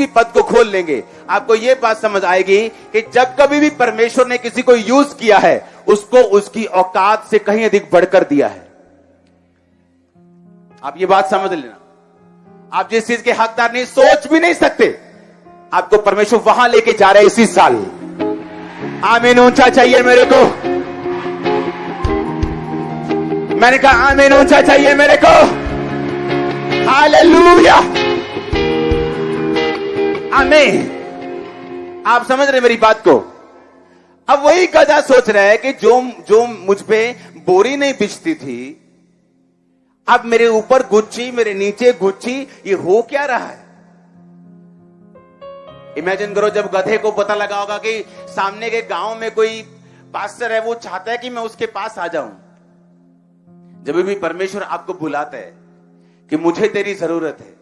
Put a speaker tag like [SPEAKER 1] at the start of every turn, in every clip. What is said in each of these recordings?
[SPEAKER 1] पद को खोल लेंगे, आपको यह बात समझ आएगी कि जब कभी भी परमेश्वर ने किसी को यूज किया है, उसको उसकी औकात से कहीं अधिक बढ़कर दिया है। आप ये बात समझ लेना। आप जिस चीज के हकदार नहीं, सोच भी नहीं सकते, आपको परमेश्वर वहां लेके जा रहे हैं इसी साल। आमीन ऊंचा चाहिए मेरे को। मैंने कहा आमीन ऊंचा चाहिए मेरे को। हालेलुया, आमीन। आप समझ रहे मेरी बात को। अब वही गधा सोच रहा है कि जो मुझ पे बोरी नहीं बिछती थी, अब मेरे ऊपर गुच्छी, मेरे नीचे गुच्छी, ये हो क्या रहा है। इमेजिन करो जब गधे को पता लगा होगा कि सामने के गांव में कोई पास्टर है, वो चाहता है कि मैं उसके पास आ जाऊं। जब भी परमेश्वर आपको बुलाता है कि मुझे तेरी जरूरत है,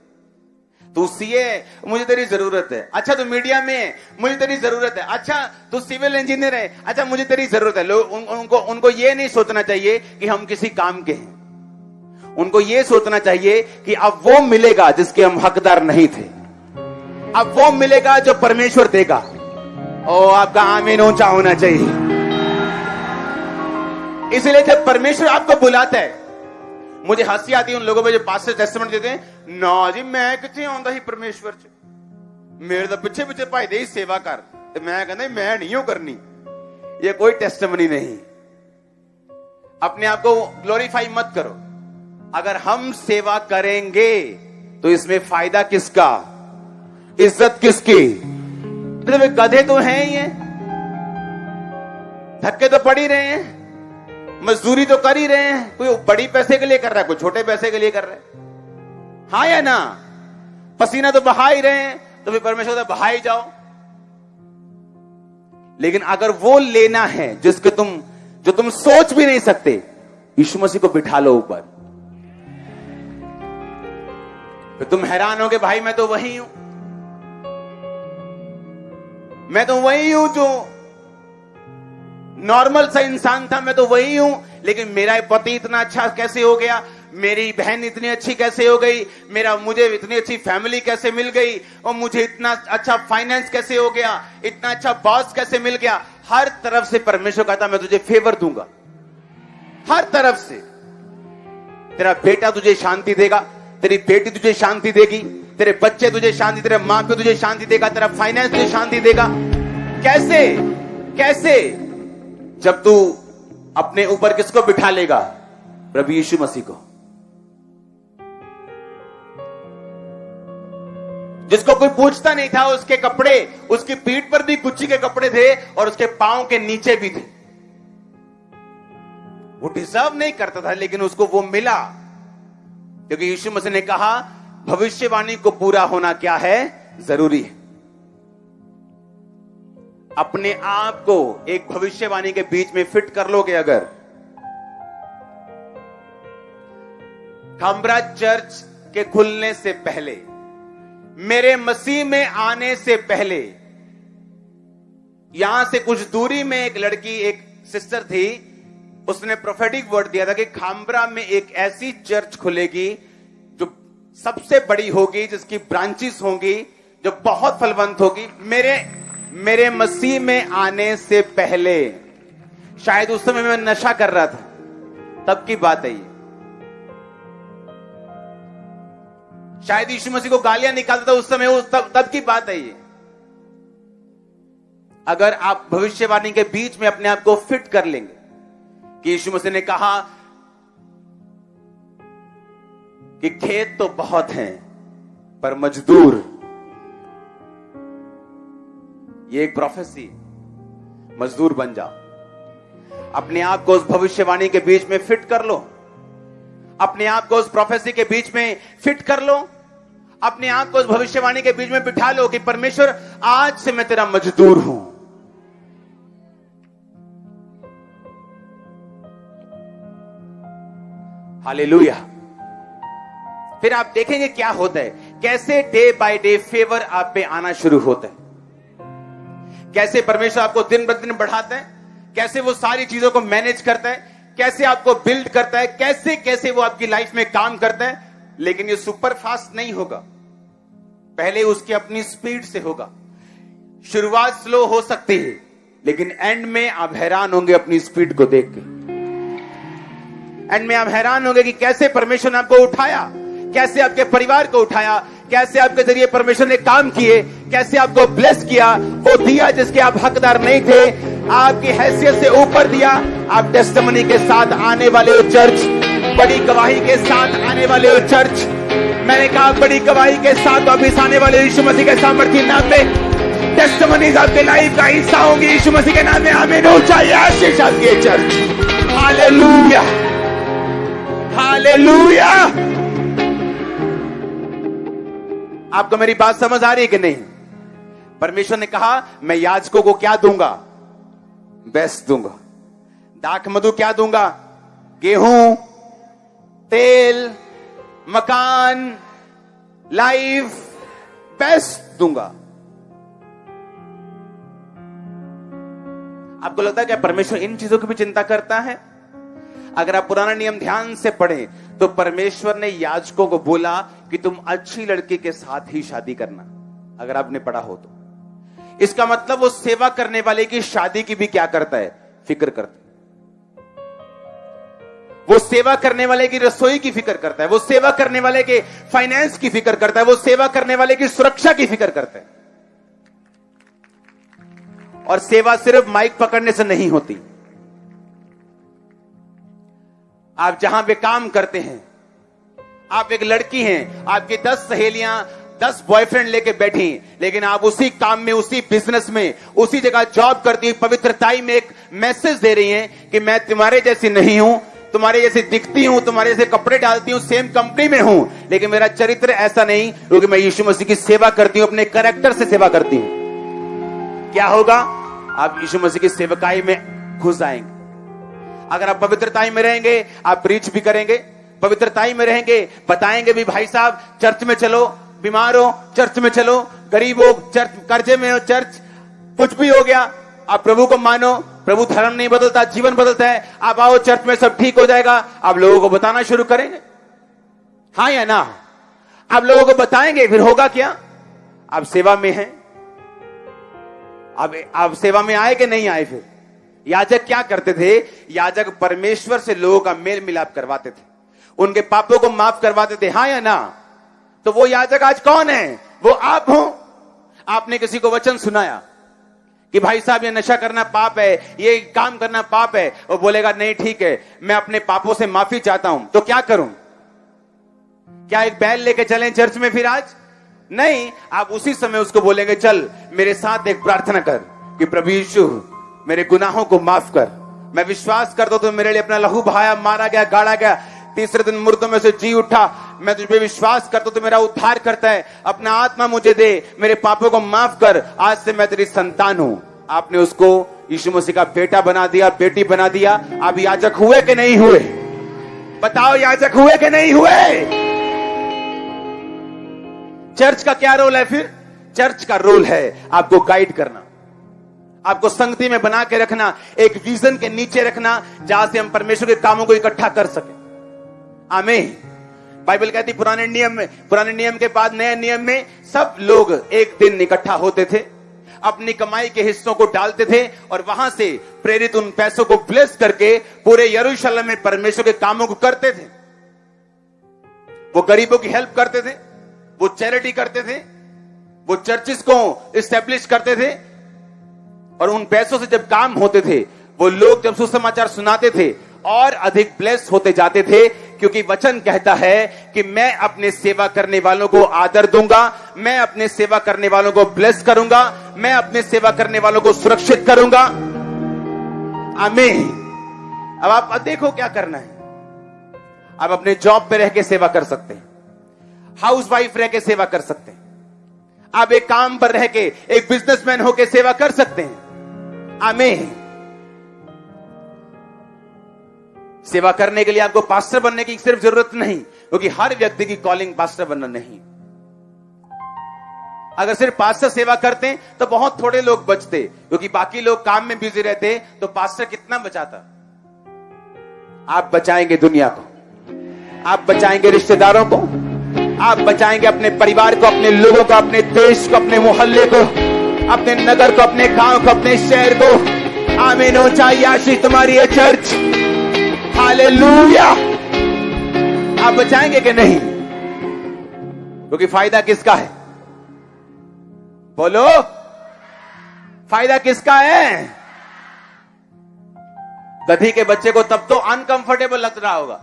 [SPEAKER 1] तू सीए, मुझे तेरी जरूरत है। अच्छा तू मीडिया में है, मुझे तेरी जरूरत है। अच्छा तू सिविल इंजीनियर है, अच्छा मुझे तेरी जरूरत है। लोग उनको ये नहीं सोचना चाहिए कि हम किसी काम के हैं। उनको ये सोचना चाहिए कि अब वो मिलेगा जिसके हम हकदार नहीं थे, अब वो मिलेगा जो परमेश्वर देगा। ओ आपका आमीन ऊंचा होना चाहिए। इसलिए जब परमेश्वर आपको बुलाता है, मुझे हंसी आती है उन लोगों पे जो पास्टर टेस्टमेंट देते हैं, ना जी मैं कितने आंदा ही परमेश्वर च, मेरे तो पिछे पिछे भाई दे सेवा कर, तो मैं कहता मैं नहीं हूं करनी। ये कोई टेस्टमनी नहीं। अपने आप को ग्लोरीफाई मत करो। अगर हम सेवा करेंगे तो इसमें फायदा किसका, इज्जत किसकी। तो गधे तो हैं ही हैं, धक्के तो पड़ ही रहे हैं, मजदूरी तो कर ही रहे हैं। कोई बड़ी पैसे के लिए कर रहा है, कोई छोटे पैसे के लिए कर रहा है, हाँ या ना। पसीना तो बहा ही रहे हैं, तो फिर परमेश्वर तो बहा ही जाओ। लेकिन अगर वो लेना है जो तुम सोच भी नहीं सकते, यीशु मसीह को बिठा लो ऊपर। फिर तुम हैरान होगे, भाई मैं तो वही हूं, मैं तो वही हूं जो नॉर्मल सा इंसान था, मैं तो वही हूं। लेकिन मेरा पति इतना अच्छा कैसे हो गया, मेरी बहन इतनी अच्छी कैसे हो गई, मुझे इतनी अच्छी फैमिली कैसे मिल गई, और मुझे इतना अच्छा फाइनेंस कैसे हो गया, इतना अच्छा बॉस कैसे मिल गया। हर तरफ से परमेश्वर कहता मैं तुझे फेवर दूंगा, हर तरफ से। तेरा बेटा तुझे शांति देगा, तेरी बेटी तुझे शांति देगी, तेरे बच्चे तुझे शांति, तेरे मां प्यो तुझे शांति देगा, तेरा फाइनेंस तुझे शांति देगा। कैसे कैसे? जब तू अपने ऊपर किसको बिठा लेगा, प्रभु यीशु मसीह को, जिसको कोई पूछता नहीं था। उसके कपड़े, उसकी पीठ पर भी गुच्ची के कपड़े थे और उसके पांव के नीचे भी थे। वो डिजर्व नहीं करता था, लेकिन उसको वो मिला, क्योंकि यीशु मसीह ने कहा भविष्यवाणी को पूरा होना क्या है, जरूरी है। अपने आप को एक भविष्यवाणी के बीच में फिट कर लोगे अगर। खांबरा चर्च के खुलने से पहले, मेरे मसीह में आने से पहले, यहां से कुछ दूरी में एक लड़की, एक सिस्टर थी, उसने प्रोफेटिक वर्ड दिया था कि खांबरा में एक ऐसी चर्च खुलेगी जो सबसे बड़ी होगी, जिसकी ब्रांचेस होंगी, जो बहुत फलवंत होगी। मेरे मसीह में आने से पहले, शायद उस समय मैं नशा कर रहा था, तब की बात है ये। शायद यीशु मसीह को गालियां निकालता था उस समय, तब की बात है ये। अगर आप भविष्यवाणी के बीच में अपने आप को फिट कर लेंगे कि यीशु मसीह ने कहा कि खेत तो बहुत हैं पर मजदूर, ये एक प्रोफेसी, मजदूर बन जाओ। अपने आप को उस भविष्यवाणी के बीच में फिट कर लो, अपने आप को उस प्रोफेसी के बीच में फिट कर लो, अपने आप को उस भविष्यवाणी के बीच में बिठा लो कि परमेश्वर आज से मैं तेरा मजदूर हूं। हालेलुया। फिर आप देखेंगे क्या होता है, कैसे डे बाय डे फेवर आप पे आना शुरू होता है, कैसे परमेश्वर आपको दिन ब दिन बढ़ाता है, कैसे वो सारी चीजों को मैनेज करता है, कैसे आपको बिल्ड करता है, कैसे कैसे वो आपकी लाइफ में काम करता है। लेकिन ये सुपर फास्ट नहीं होगा। पहले उसकी अपनी स्पीड से होगा। शुरुआत स्लो हो सकती है, लेकिन एंड में आप हैरान होंगे अपनी स्पीड को देख के। एंड में आप हैरान होंगे कि कैसे परमेश्वर ने आपको उठाया, कैसे आपके परिवार को उठाया, कैसे आपके जरिए परमेश्वर ने काम किए, कैसे आपको ब्लेस किया। वो दिया जिसके आप हकदार नहीं थे, आपकी हैसियत से ऊपर दिया। आप टेस्टिमनी के साथ आने वाले हो चर्च, बड़ी गवाही के साथ आने वाले हो चर्च। मैंने कहा बड़ी गवाही के साथ वापिस आने वाले यीशु मसीह के सामर्थ्य नाम में। टेस्टिमनीज आपके लाइफ का हिस्सा होंगी यीशु मसीह के नाम में। आमीन हो चाहिए आशीष आपके चर्च। Hallelujah, hallelujah. आपको मेरी बात समझ आ रही है कि नहीं? परमेश्वर ने कहा मैं याजकों को क्या दूंगा? बेस्ट दूंगा। दाख मधु क्या दूंगा? गेहूं, तेल, मकान, लाइफ, बेस्ट दूंगा। आपको लगता है क्या परमेश्वर इन चीजों की भी चिंता करता है? अगर आप पुराना नियम ध्यान से पढ़ें तो परमेश्वर ने याजकों को बोला कि तुम अच्छी लड़की के साथ ही शादी करना। अगर आपने पढ़ा हो तो इसका मतलब वो सेवा करने वाले की शादी की भी क्या करता है? फिक्र करता है। वो सेवा करने वाले की रसोई की फिक्र करता है, वो सेवा करने वाले के फाइनेंस की फिक्र करता है, वो सेवा करने वाले की सुरक्षा की फिक्र करता है। और सेवा सिर्फ माइक पकड़ने से नहीं होती। आप जहां पे काम करते हैं, आप एक लड़की हैं, आपकी 10 सहेलियां 10 बॉयफ्रेंड लेके बैठी, लेकिन आप उसी काम में, उसी बिजनेस में, उसी जगह जॉब करती, पवित्रताई में एक मैसेज दे रही हैं कि मैं तुम्हारे जैसी नहीं हूं, तुम्हारे जैसे दिखती हूं, तुम्हारे जैसे कपड़े डालती हूं, सेम कंपनी में हूं, लेकिन मेरा चरित्र ऐसा नहीं, क्योंकि मैं यीशु मसीह की सेवा करती हूं, अपने कैरेक्टर से सेवा करती हूं। क्या होगा? आप यीशु मसीह की सेवकाई में घुस जाएंगे। अगर आप पवित्रताई में रहेंगे, आप प्रीच भी करेंगे, पवित्रताई में रहेंगे, बताएंगे भी भाई साहब चर्च में चलो, बीमार हो चर्च में चलो, गरीब हो चर्च, कर्जे में हो चर्च, कुछ भी हो गया आप प्रभु को मानो, प्रभु धर्म नहीं बदलता, जीवन बदलता है, आप आओ चर्च में सब ठीक हो जाएगा। आप लोगों को बताना शुरू करेंगे, हाँ या ना? आप लोगों को बताएंगे, फिर होगा क्या? आप सेवा में हैं, आप सेवा में आए कि नहीं आए? फिर याजक क्या करते थे? याजक परमेश्वर से लोगों का मेल मिलाप करवाते थे, उनके पापों को माफ करवाते थे, हाँ या ना? तो वो याजक आज कौन है? वो आप हो। आपने किसी को वचन सुनाया कि भाई साहब ये नशा करना पाप है, ये काम करना पाप है, वो बोलेगा नहीं ठीक है, मैं अपने पापों से माफी चाहता हूं, तो क्या करूं? क्या एक बैल लेके चलें चर्च में फिर आज? नहीं, आप उसी समय उसको बोलेंगे चल मेरे साथ एक प्रार्थना कर कि प्रभु यीशु मेरे गुनाहों को माफ कर, मैं विश्वास करता हूं तो मेरे लिए अपना लहू बहाया, मारा गया, गाड़ा गया, तीसरे दिन मुर्दों में से जी उठा, मैं तुझ पे विश्वास करता हूं तो मेरा उद्धार करता है, अपना आत्मा मुझे दे, मेरे पापों को माफ कर, आज से मैं तेरी संतान हूं। आपने उसको यीशु मसीह का बेटा बना दिया, बेटी बना दिया। आप याजक हुए कि नहीं हुए? बताओ, याजक हुए कि नहीं हुए? चर्च का क्या रोल है फिर? चर्च का रोल है आपको गाइड करना, आपको संगति में बना के रखना, एक विजन के नीचे रखना, जहां से हम परमेश्वर के कामों को इकट्ठा कर सकें। आमीन। बाइबल कहती पुराने नियम के बाद नए नियम में सब लोग एक दिन इकट्ठा होते थे, अपनी कमाई के हिस्सों को डालते थे, और वहां से प्रेरित उन पैसों को ब्लेस करके पूरे यरूशलेम में परमेश्वर के कामों को करते थे। वो गरीबों की हेल्प करते थे, वो चैरिटी करते थे, वो चर्चिस को इस्टेब्लिश करते थे, और उन पैसों से जब काम होते थे, वो लोग जब सुसमाचार सुनाते थे और अधिक ब्लेस होते जाते थे, क्योंकि वचन कहता है कि मैं अपने सेवा करने वालों को आदर दूंगा, मैं अपने सेवा करने वालों को ब्लेस करूंगा, मैं अपने सेवा करने वालों को सुरक्षित करूंगा। आमीन। अब आप देखो क्या करना है। आप अपने जॉब पे रह के सेवा कर सकते हैं, हाउस वाइफ रह के सेवा कर सकते हैं, आप एक काम पर रह के एक बिजनेसमैन होकर सेवा कर सकते हैं। आमीन। सेवा करने के लिए आपको पास्टर बनने की सिर्फ जरूरत नहीं, क्योंकि हर व्यक्ति की कॉलिंग पास्टर बनना नहीं। अगर सिर्फ पास्टर सेवा करते तो बहुत थोड़े लोग बचते, क्योंकि बाकी लोग काम में बिजी रहते, तो पास्टर कितना बचाता? आप बचाएंगे दुनिया को, आप बचाएंगे रिश्तेदारों को, आप बचाएंगे अपने परिवार को, अपने लोगों को, अपने देश को, अपने मोहल्ले को, अपने नगर को, अपने गांव को, अपने शहर को। आमीन हो चाहिए आशीष तुम्हारी है चर्च। हालेलुया। आप बचाएंगे कि नहीं? क्योंकि फायदा किसका है? बोलो, फायदा किसका है? गधी के बच्चे को तब तो अनकंफर्टेबल लग रहा होगा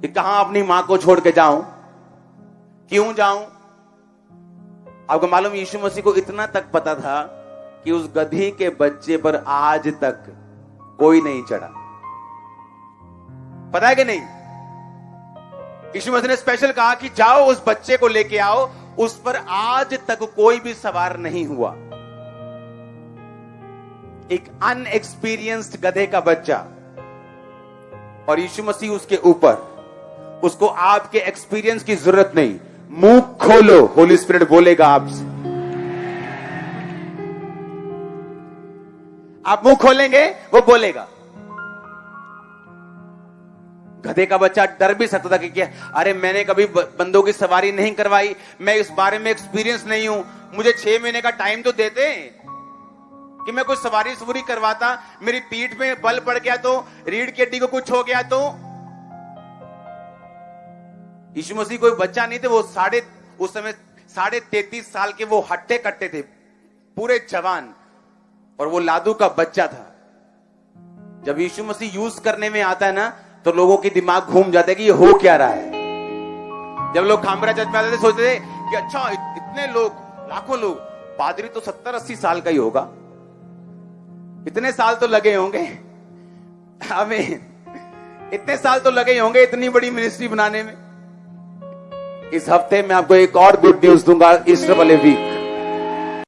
[SPEAKER 1] कि कहां अपनी मां को छोड़ के जाऊं, क्यों जाऊं। आपको मालूम यीशु मसीह को इतना तक पता था कि उस गधी के बच्चे पर आज तक कोई नहीं चढ़ा। पता है कि नहीं? यीशु मसीह ने स्पेशल कहा कि जाओ उस बच्चे को लेके आओ, उस पर आज तक कोई भी सवार नहीं हुआ। एक अनएक्सपीरियंस्ड गधे का बच्चा, और यीशु मसीह उसके ऊपर। उसको आपके एक्सपीरियंस की जरूरत नहीं। मुंह खोलो, होली स्पिरिट बोलेगा आपसे। आप मुंह खोलेंगे, वो बोलेगा। गधे का बच्चा डर भी सकता था कि क्या, अरे मैंने कभी बंदों की सवारी नहीं करवाई, मैं इस बारे में एक्सपीरियंस नहीं हूं, मुझे 6 महीने का टाइम तो देते कि मैं कुछ सवारी करवाता। मेरी पीठ में बल पड़ गया तो, रीढ़ की हड्डी को कुछ हो गया तो। यीशु मसीह कोई बच्चा नहीं थे। वो उस समय 33.5 साल के वो हट्टे कट्टे थे, पूरे जवान, और वो लादू का बच्चा था। जब यीशु मसीह यूज करने में आता है ना, तो लोगों की दिमाग घूम जाता है कि ये हो क्या रहा है। जब लोग खामरा चर्च में आते थे, सोचते थे कि अच्छा इतने लोग, लाखों लोग, पादरी तो 70-80 साल का ही होगा, इतने साल तो लगे होंगे हमें, इतने साल तो लगे होंगे इतनी बड़ी मिनिस्ट्री बनाने में। इस हफ्ते में आपको एक और गुड न्यूज दूंगा ईस्टर वाले वीक।